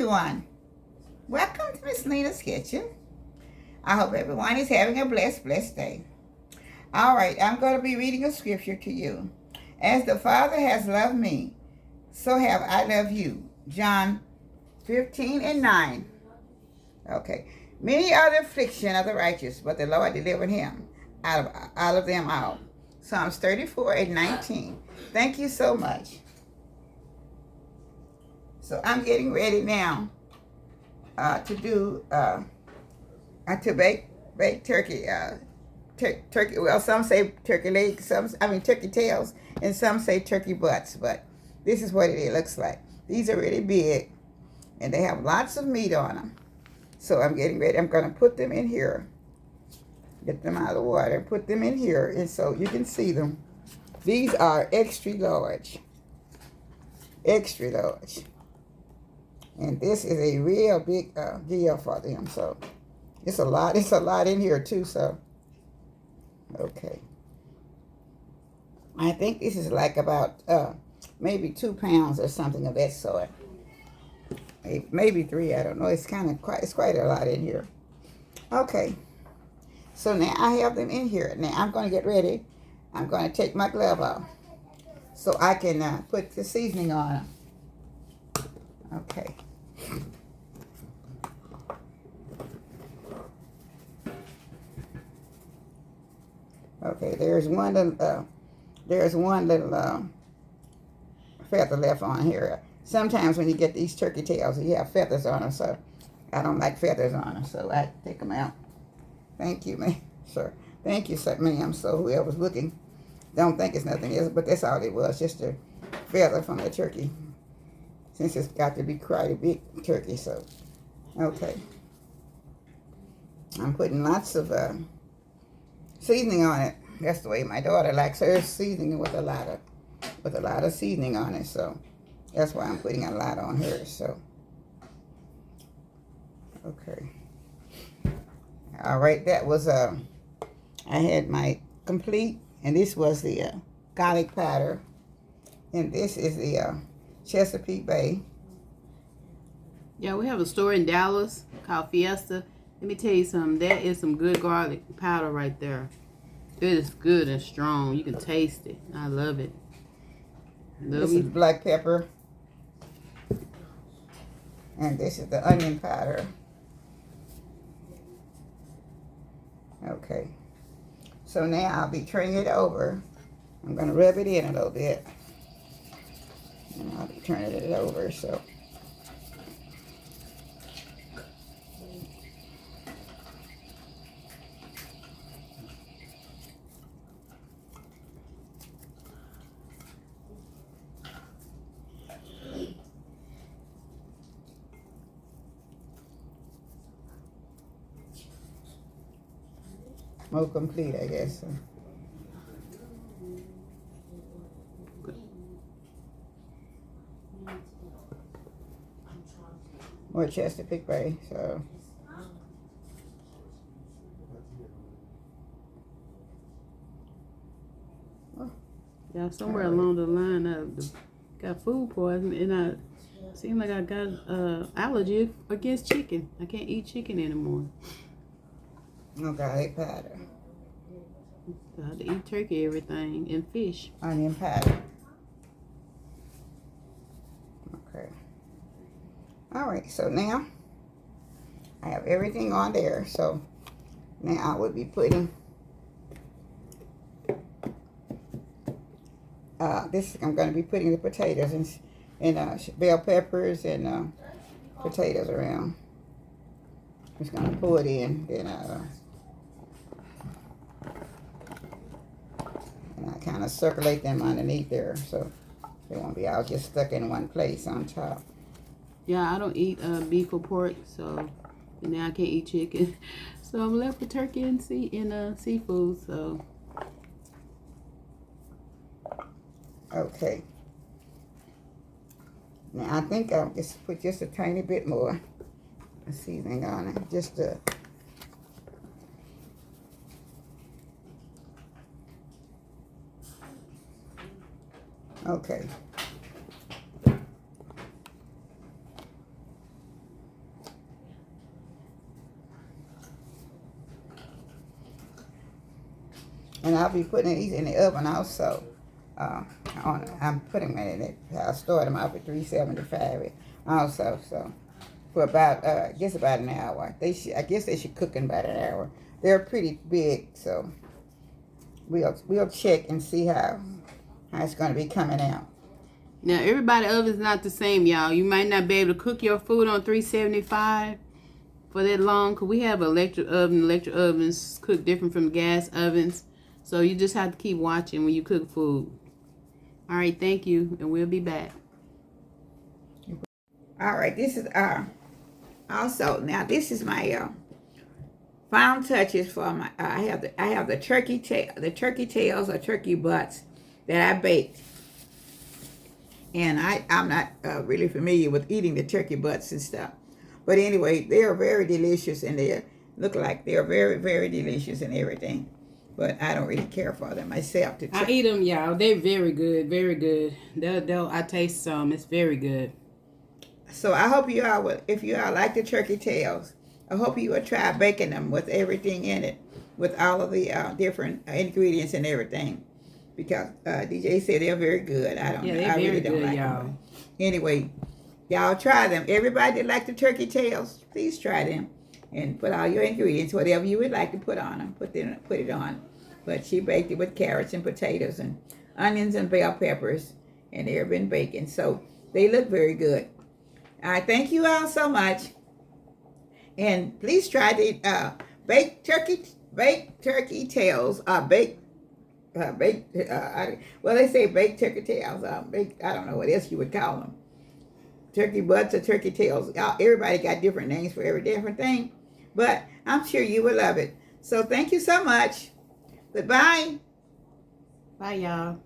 everyone. Welcome to Miss Nina's Kitchen. I hope everyone is having a blessed day. All right, I'm going to be reading a scripture to you. As the Father has loved me, so have I loved you. John 15:9. Okay. Many are the affliction of the righteous, but the Lord delivered him out of them all. Psalms 34:19. Thank you so much. So I'm getting ready now to bake turkey. Turkey. Well, some say turkey legs, turkey tails, and some say turkey butts. But this is what it looks like. These are really big, and they have lots of meat on them. So I'm getting ready. I'm going to put them in here. Get them out of the water and put them in here, and so you can see them. These are extra large. Extra large. And this is a real big deal for them. So it's a lot in here too. So, okay. I think this is like about maybe 2 pounds or something of that sort. Maybe 3, I don't know. It's quite a lot in here. Okay. So now I have them in here. Now I'm going to get ready. I'm going to take my glove off so I can put the seasoning on them. Okay. Okay, there's one little feather left on here. Sometimes when you get these turkey tails, you have feathers on them, so I don't like feathers on them, so I take them out. Thank you, ma'am, sir. Thank you, sir, ma'am. So whoever's looking, don't think it's nothing else, but that's all it was, just a feather from the turkey. Since it's got to be quite a big turkey, so okay. I'm putting lots of seasoning on it. That's the way my daughter likes her seasoning, with a lot of seasoning on it. So that's why I'm putting a lot on hers. So okay. All right, that was I had my complete, and this was the garlic powder, and this is the Chesapeake Bay. Yeah, we have a store in Dallas called Fiesta. Let me tell you something. That is some good garlic powder right there. It is good and strong. You can taste it. I love it. This is black pepper. And this is the onion powder. Okay. So now I'll be turning it over. I'm going to rub it in a little bit. And I'll be turning it over, so. More complete, I guess. More Chesapeake Bay, so. Yeah, somewhere along the line, I got food poisoning, and I seem like I got allergy against chicken. I can't eat chicken anymore. No garlic powder. So I have to eat turkey, everything, and fish. Onion powder. Okay. All right, so now I have everything on there. So now I would be putting I'm going to be putting the potatoes and bell peppers and potatoes around. Just going to pour it in, then and I kind of circulate them underneath there, so they won't be all just stuck in one place on top. Yeah, I don't eat beef or pork, so now I can't eat chicken. So I'm left with turkey and seafood. So okay. Now I think I'll just put just a tiny bit more seasoning on it, just to. Okay. And I'll be putting these in the oven also. I'm putting them in it. I'll store them out for 375 also. So for about I guess about an hour. I guess they should cook in about an hour. They're pretty big, so we'll check and see how it's going to be coming out. Now, everybody's oven's not the same, y'all. You might not be able to cook your food on 375 for that long, because we have electric oven. Electric ovens cook different from gas ovens. So you just have to keep watching when you cook food. All right, thank you, and we'll be back. All right, this is also, now this is my final touches for my. I have the turkey tails or turkey butts that I baked, and I'm not really familiar with eating the turkey butts and stuff, but anyway, they are very delicious, and they look like they are very, very delicious and everything. But I don't really care for them myself. I eat them, y'all. They're very good, very good. I taste some. It's very good. So I hope you all will, if you all like the turkey tails, I hope you will try baking them with everything in it, with all of the different ingredients and everything. Because DJ said they're very good. I don't. Yeah, know. they're I really very don't good, like y'all. them. Anyway, y'all try them. Everybody that like the turkey tails, please try them and put all your ingredients, whatever you would like to put on them. Put it on. But she baked it with carrots and potatoes and onions and bell peppers, and they've been baking, so they look very good. I thank you all so much, and please try the baked turkey tails. Well, they say baked turkey tails. I don't know what else you would call them. Turkey butts or turkey tails. Everybody got different names for every different thing, but I'm sure you will love it. So thank you so much. Goodbye. Bye, y'all.